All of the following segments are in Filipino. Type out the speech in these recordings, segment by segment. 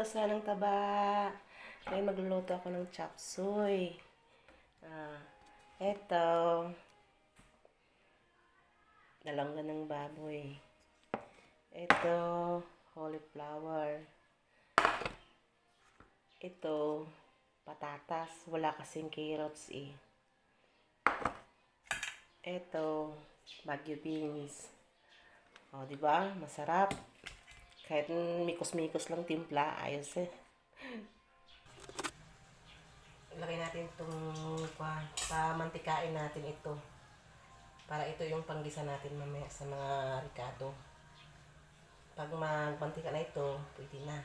Rosa ng Taba. Ngayon magluluto ako ng chop suey. Eto. Dalanggan ng baboy. Ito, cauliflower. Ito, patatas. Wala kasing carrots eh. Ito, Baguio beans. O, di ba? Masarap. Kahit mikos-mikos lang timpla, ayos eh. Ilagay natin itong pamantikain natin ito. Para ito yung panggisa natin mamaya sa mga ricado. Pag magmantika na ito, pwede na.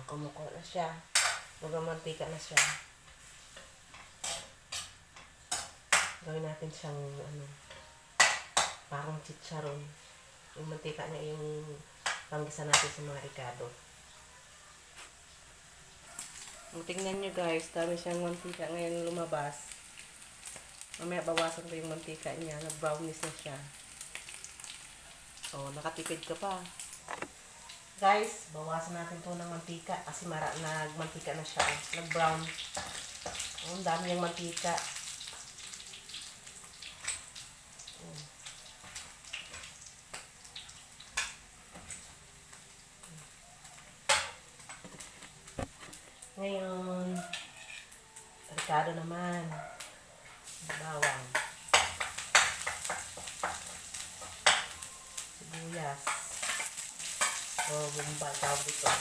Kumukulo na siya. Magmantika na siya. Gawin natin siyang parang chicharon. Yung mantika niya yung panggisa natin sa mga ricado. Tingnan nyo guys, dami siyang mantika ngayon lumabas. Mamaya bawasan ko yung mantika niya. Nag-brownies na siya. O, nakatipid ka pa. Guys, bawasan natin to ng mantika kasi nagmantika na siya. Nag-brown. Ang dami yung mantika. Ngayon, ricado naman. Bawang. Sibuyas. O, bumba, tawag dito.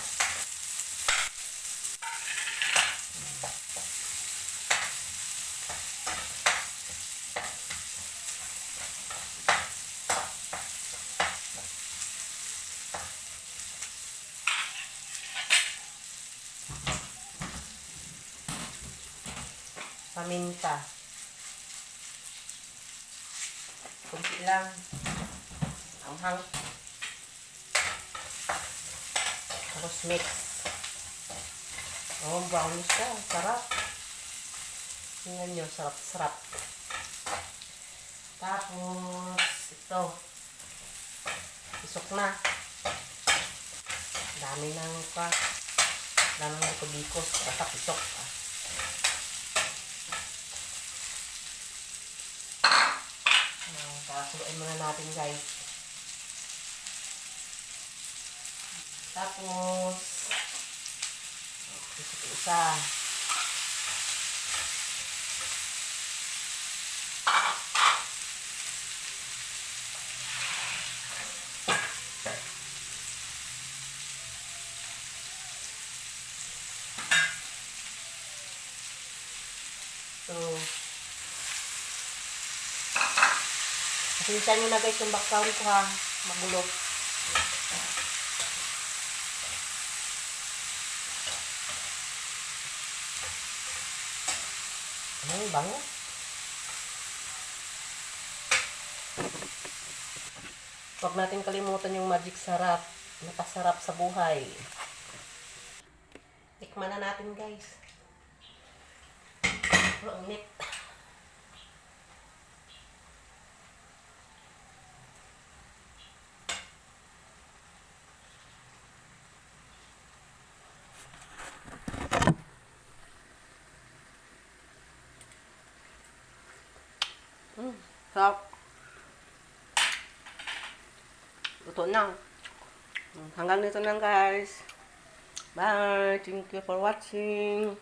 Paminta. Kunti lang. Anghang. Tapos mix. Brownish ka. Sarap. Tingnan nyo, sarap-sarap. Tapos, ito. Isok na. Dami ng bikos. Basta isok. Kasuin muna natin guys. Tapos isa. Pasensya nyo na guys yung background ko ha. Magulo. Bango. Huwag natin kalimutan yung magic sarap. Napasarap sa buhay. Tikman na natin guys. Ang nip. Sarap. Luto na. Hanggang dito lang guys. Bye. Thank you for watching.